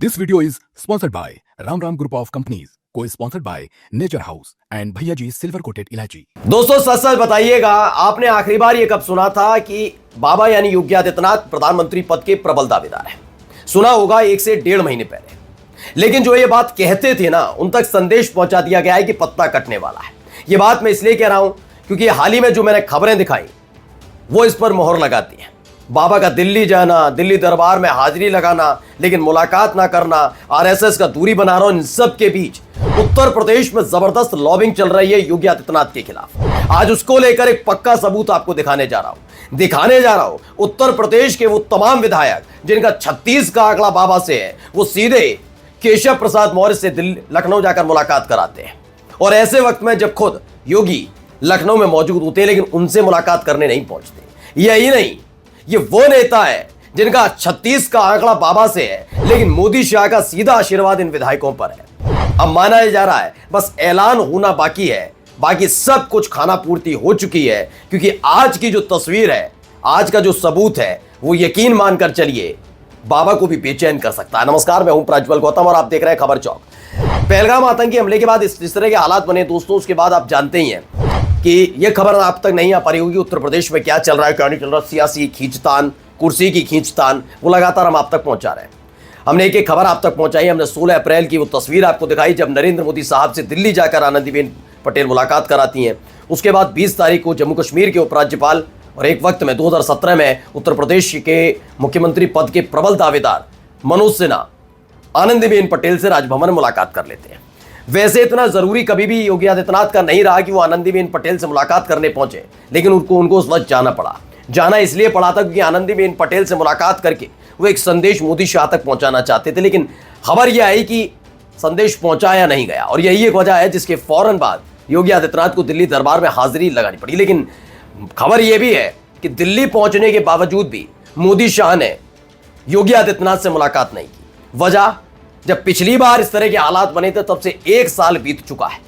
This video is sponsored by Ram Ram Group of Companies, co-sponsored by Nature House and भैया G silver coated इलायची। दोस्तों सच सच बताइएगा, आपने आखिरी बार ये कब सुना था कि बाबा यानी योगी आदित्यनाथ प्रधानमंत्री पद के प्रबल दावेदार हैं? सुना होगा 1 से 1.5 महीने पहले। लेकिन जो ये बात कहते थे ना, उन तक संदेश पहुंचा दिया गया है कि पत्ता कटने वाला है। ये बात मैं इसलिए कह रहा हूं क्योंकि हाल ही में जो मैंने खबरें दिखाई वो इस पर मोहर लगाती हैं। बाबा का दिल्ली जाना, दिल्ली दरबार में हाजिरी लगाना, लेकिन मुलाकात ना करना, आरएसएस का दूरी बना रहा, इन सब के बीच उत्तर प्रदेश में जबरदस्त लॉबिंग चल रही है योगी आदित्यनाथ के खिलाफ। आज उसको लेकर एक पक्का सबूत आपको दिखाने जा रहा हूं। उत्तर प्रदेश के वो तमाम विधायक जिनका 36 का आंकड़ा बाबा से है, वो सीधे केशव प्रसाद मौर्य से लखनऊ जाकर मुलाकात कराते हैं। और ऐसे वक्त में जब खुद योगी लखनऊ में मौजूद होते हैं, लेकिन उनसे मुलाकात करने नहीं पहुंचते। यही नहीं, ये वो नेता है जिनका 36 का आंकड़ा बाबा से है, लेकिन मोदी शाह का सीधा आशीर्वाद इन विधायकों पर है। अब माना जा रहा है बस ऐलान होना बाकी है, बाकी सब कुछ खाना पूर्ति हो चुकी है। क्योंकि आज की जो तस्वीर है, आज का जो सबूत है, वो यकीन मानकर चलिए बाबा को भी बेचैन कर सकता है। नमस्कार, मैं हूं प्रज्वल गौतम और आप देख रहे हैं खबर चौक। पहलगाम आतंकी हमले के बाद इस तरह के हालात बने दोस्तों, उसके बाद आप जानते ही हैं कि यह खबर आप तक नहीं आ पा रही होगी उत्तर प्रदेश में क्या चल रहा है, क्या नहीं चल रहा। सियासी खींचतान, कुर्सी की खींचतान, वो लगातार हम आप तक पहुंचा रहे हैं। हमने एक खबर आप तक पहुंचाई। हमने 16 अप्रैल की वो तस्वीर आपको दिखाई जब नरेंद्र मोदी साहब से दिल्ली जाकर आनंदीबेन पटेल मुलाकात कराती हैं। उसके बाद 20 तारीख को जम्मू कश्मीर के उपराज्यपाल और एक वक्त में 2017 में उत्तर प्रदेश के मुख्यमंत्री पद के प्रबल दावेदार मनोज सिन्हा आनंदीबेन पटेल से राजभवन में मुलाकात कर लेते हैं। वैसे इतना जरूरी कभी भी योगी आदित्यनाथ का नहीं रहा कि वो आनंदीबेन पटेल से मुलाकात करने पहुंचे, लेकिन उनको उस वक्त जाना पड़ा। जाना इसलिए पड़ा था क्योंकि आनंदीबेन पटेल से मुलाकात करके वो एक संदेश मोदी शाह तक पहुंचाना चाहते थे। लेकिन खबर यह आई कि संदेश पहुंचाया नहीं गया, और यही एक वजह है जिसके फौरन बाद योगी आदित्यनाथ को दिल्ली दरबार में हाजिरी लगानी पड़ी। लेकिन खबर यह भी है कि दिल्ली पहुंचने के बावजूद भी मोदी शाह ने योगी आदित्यनाथ से मुलाकात नहीं की। वजह, जब पिछली बार इस तरह के हालात बने थे तब से 1 साल बीत चुका है।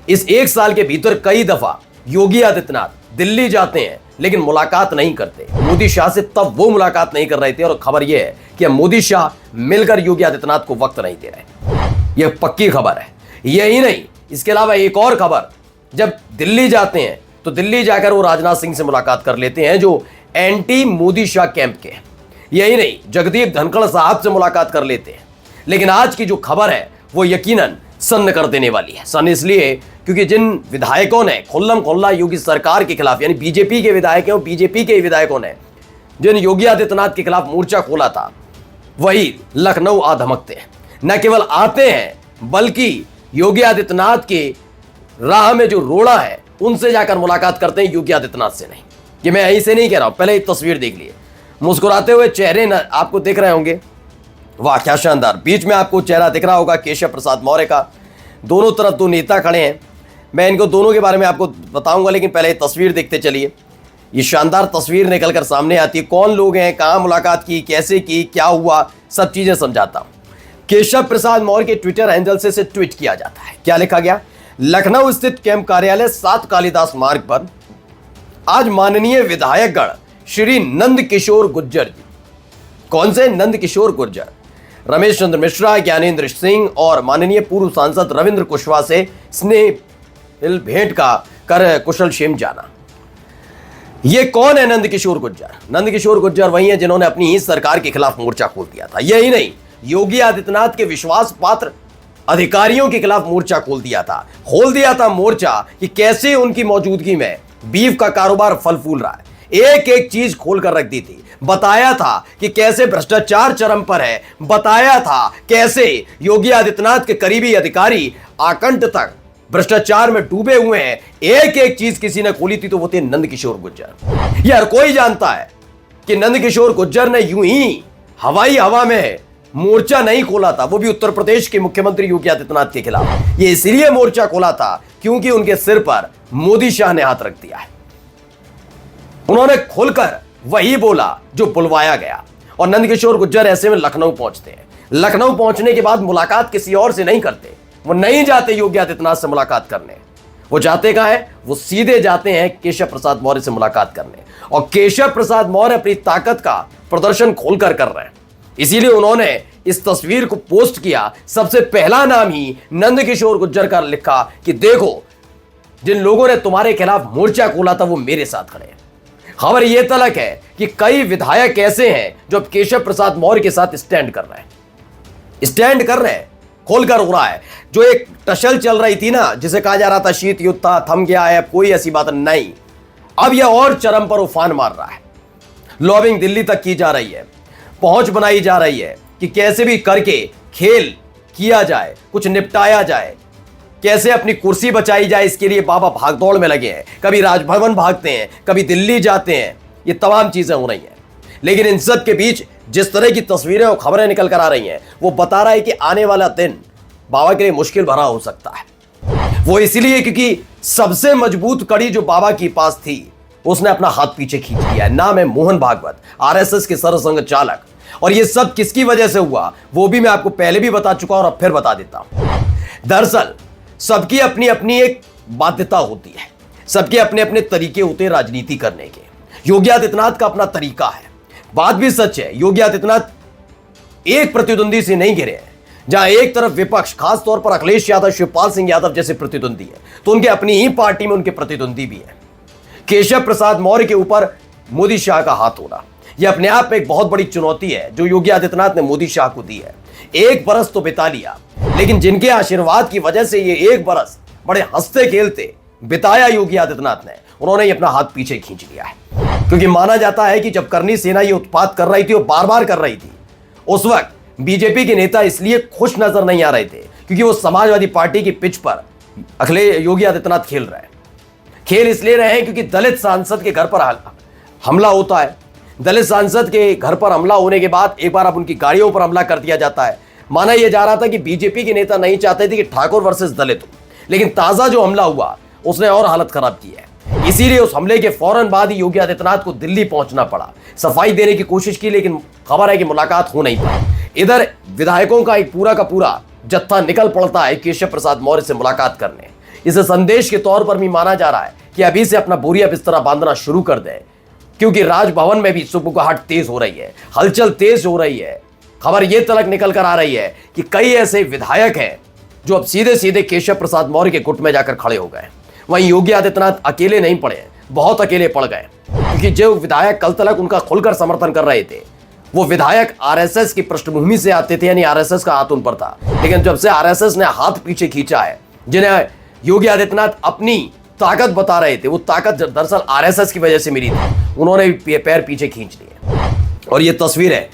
इस 1 साल के भीतर कई दफा योगी आदित्यनाथ दिल्ली जाते हैं लेकिन मुलाकात नहीं करते। मोदी शाह से तब वो मुलाकात नहीं कर रहे थे, और खबर यह है कि मोदी शाह मिलकर योगी आदित्यनाथ को वक्त नहीं दे रहे। यह पक्की खबर है। यही नहीं, इसके अलावा एक और खबर, जब दिल्ली जाते हैं तो दिल्ली जाकर वो राजनाथ सिंह से मुलाकात कर लेते हैं जो एंटी मोदी शाह कैंप के। यही नहीं, जगदीप धनखड़ साहब से मुलाकात कर लेते हैं। लेकिन आज की जो खबर है वो यकीनन सन्न कर देने वाली है। सन्न इसलिए क्योंकि जिन विधायकों ने खुल्लम खुल्ला योगी सरकार के खिलाफ, यानी बीजेपी के विधायकों ने जिन योगी आदित्यनाथ के खिलाफ मोर्चा खोला था, वही लखनऊ आ धमकते हैं। न केवल आते हैं बल्कि योगी आदित्यनाथ के राह में जो रोड़ा है उनसे जाकर मुलाकात करते हैं, योगी आदित्यनाथ से नहीं। ये मैं यहीं से नहीं कह रहा हूं, पहले एक तस्वीर देख लिए। मुस्कुराते हुए चेहरे आपको दिख रहे होंगे, वाह क्या शानदार। बीच में आपको चेहरा दिख रहा होगा केशव प्रसाद मौर्य का। दोनों तरफ 2 नेता खड़े हैं। मैं इनको दोनों के बारे में आपको बताऊंगा, लेकिन पहले तस्वीर देखते चलिए। ये शानदार तस्वीर निकलकर सामने आती है। कौन लोग हैं, कहां मुलाकात की, कैसे की, क्या हुआ, सब चीजें समझाता हूं। केशव प्रसाद मौर्य के ट्विटर हैंडल से ट्वीट किया जाता है। क्या लिखा गया? लखनऊ स्थित कैंप कार्यालय 7 कालिदास मार्ग पर आज माननीय विधायकगण श्री नंद किशोर गुर्जर जी, कौन से नंद किशोर गुर्जर, रमेश चंद्र मिश्रा, ज्ञानेंद्र सिंह और माननीय पूर्व सांसद रविंद्र कुशवाहा से स्नेह भेंट का कर कुशल क्षेम जाना। ये कौन है नंद किशोर गुर्जर? नंद किशोर गुर्जर वही है जिन्होंने अपनी ही सरकार के खिलाफ मोर्चा खोल दिया था। यही नहीं, योगी आदित्यनाथ के विश्वास पात्र अधिकारियों के खिलाफ मोर्चा खोल दिया था मोर्चा कि कैसे उनकी मौजूदगी में बीफ का कारोबार फल फूल रहा है। एक एक चीज खोल कर रख दी थी। बताया था कि कैसे भ्रष्टाचार चरम पर है। बताया था कैसे योगी आदित्यनाथ के करीबी अधिकारी आकंठ तक भ्रष्टाचार में डूबे हुए हैं। एक एक चीज किसी ने खोली थी तो वो थे नंद किशोर गुर्जर। यार कोई जानता है कि नंद किशोर गुर्जर ने यूं ही हवाई हवा में मोर्चा नहीं खोला था, वो भी उत्तर प्रदेश के मुख्यमंत्री योगी आदित्यनाथ के खिलाफ। ये इसलिए मोर्चा खोला था क्योंकि उनके सिर पर मोदी शाह ने हाथ रख दिया है। उन्होंने खुलकर वही बोला जो बुलवाया गया। और नंदकिशोर गुर्जर ऐसे में लखनऊ पहुंचते हैं। लखनऊ पहुंचने के बाद मुलाकात किसी और से नहीं करते। वो नहीं जाते योगी आदित्यनाथ से मुलाकात करने। वो जाते कहां है? वो सीधे जाते हैं केशव प्रसाद मौर्य से मुलाकात करने। और केशव प्रसाद मौर्य अपनी ताकत का प्रदर्शन खोलकर कर रहे हैं। इसीलिए उन्होंने इस तस्वीर को पोस्ट किया, सबसे पहला नाम ही नंदकिशोर गुर्जर का लिखा कि देखो जिन लोगों ने तुम्हारे खिलाफ मोर्चा खोला था वो मेरे साथ खड़े हैं। खबर यह तलक है कि कई विधायक ऐसे हैं जो अब केशव प्रसाद मौर्य के साथ स्टैंड कर रहे हैं, खोलकर हो रहा है। जो एक टशल चल रही थी ना, जिसे कहा जा रहा था शीत युद्ध था, थम गया है, अब कोई ऐसी बात नहीं। अब यह और चरम पर उफान मार रहा है। लॉबिंग दिल्ली तक की जा रही है, पहुंच बनाई जा रही है कि कैसे भी करके खेल किया जाए, कुछ निपटाया जाए, कैसे अपनी कुर्सी बचाई जाए। इसके लिए बाबा भागदौड़ में लगे हैं, कभी राजभवन भागते हैं, कभी दिल्ली जाते हैं, ये तमाम चीजें हो रही हैं। लेकिन इन सब के बीच जिस तरह की तस्वीरें और खबरें निकल कर आ रही हैं, वो बता रहा है कि आने वाला दिन बाबा के लिए मुश्किल भरा हो सकता है। वो इसलिए क्योंकि सबसे मजबूत कड़ी जो बाबा के पास थी, उसने अपना हाथ पीछे खींच लिया है। नाम है मोहन भागवत, आरएसएस के सरसंघ चालक। और ये सब किसकी वजह से हुआ वो भी मैं आपको पहले भी बता चुका और अब फिर बता देता हूं। दरअसल सबकी अपनी अपनी एक बाध्यता होती है, सबके अपने अपने तरीके होते हैं राजनीति करने के। योगी आदित्यनाथ का अपना तरीका है। बात भी सच है, योगी आदित्यनाथ एक प्रतिद्वंदी से नहीं गिरे हैं। जहां एक तरफ विपक्ष, खास तौर पर अखिलेश यादव, शिवपाल सिंह यादव जैसे प्रतिद्वंदी है, तो उनके अपनी ही पार्टी में उनके प्रतिद्वंदी भी है। केशव प्रसाद मौर्य के ऊपर मोदी शाह का हाथ होना, यह अपने आप में एक बहुत बड़ी चुनौती है जो योगी आदित्यनाथ ने मोदी शाह को दी है। एक बरस तो बिता लिया, लेकिन जिनके आशीर्वाद की वजह से ये एक बरस बड़े हंसते खेलते बिताया योगी आदित्यनाथ ने, उन्होंने ये अपना हाथ पीछे खींच लिया है। क्योंकि माना जाता है कि जब करनी सेना ये उत्पात कर रही थी और बार बार कर रही थी, उस वक्त बीजेपी के नेता इसलिए खुश नजर नहीं आ रहे थे क्योंकि वो समाजवादी पार्टी की पिच पर अखिलेश योगी आदित्यनाथ खेल रहे हैं। खेल इसलिए रहे हैं क्योंकि दलित सांसद के घर पर हमला होता है। दलित सांसद के घर पर हमला होने के बाद एक बार अब उनकी गाड़ियों पर हमला कर दिया जाता है। माना यह जा रहा था कि बीजेपी के नेता नहीं चाहते थे कि ठाकुर वर्सेस दलित हो, लेकिन ताजा जो हमला हुआ उसने और हालत खराब की है। इसीलिए उस हमले के फौरन बाद ही योगी आदित्यनाथ को दिल्ली पहुंचना पड़ा। सफाई देने की कोशिश की, लेकिन खबर है कि मुलाकात हो नहीं पाई। इधर विधायकों का एक पूरा का पूरा जत्था निकल पड़ता है केशव प्रसाद मौर्य से मुलाकात करने। इसे संदेश के तौर पर भी माना जा रहा है कि अभी से अपना बोरिया बिस्तरा बांधना शुरू कर दें, क्योंकि राजभवन में भी सुबुगाहट तेज हो रही है, हलचल तेज हो रही है। खबर यह तलक निकल कर आ रही है कि कई ऐसे विधायक हैं जो अब सीधे सीधे केशव प्रसाद मौर्य के गुट में जाकर खड़े हो गए। वहीं योगी आदित्यनाथ अकेले नहीं पड़े, बहुत अकेले पड़ गए, क्योंकि जो विधायक कल तक उनका खुलकर समर्थन कर रहे थे, वो विधायक आरएसएस की पृष्ठभूमि से आते थे, यानी आरएसएस का हाथ उन पर था। लेकिन जब से आरएसएस ने हाथ पीछे खींचा है, जिन्हें योगी आदित्यनाथ अपनी ताकत बता रहे थे, वो ताकत दरअसल आरएसएस की वजह से मिली थी, उन्होंने भी पैर पीछे खींच लिए। और ये तस्वीरें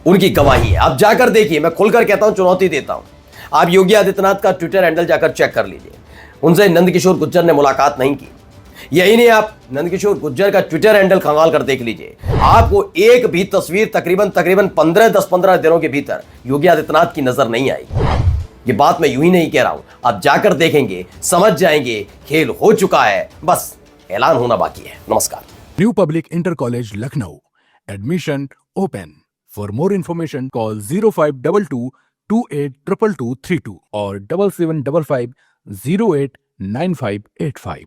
उनकी गवाही है। आप जाकर देखिए, मैं खुलकर कहता हूं, चुनौती देता हूं, आप योगी आदित्यनाथ का ट्विटर हैंडल जाकर चेक कर लीजिए। उनसे नंदकिशोर गुर्जर ने मुलाकात नहीं की। यही नहीं, आप नंदकिशोर गुर्जर का ट्विटर हैंडल खंगाल कर देख लीजिए, आपको एक भी तस्वीर तकरीबन 10-15 दिनों के भीतर योगी आदित्यनाथ की नजर नहीं आई। ये बात मैं यूं ही नहीं कह रहा हूं, आप जाकर देखेंगे, समझ जाएंगे, खेल हो चुका है, बस ऐलान होना बाकी है। नमस्कार। New public inter college Lucknow, admission open. For more information call 0522 282232 और 7755 089585।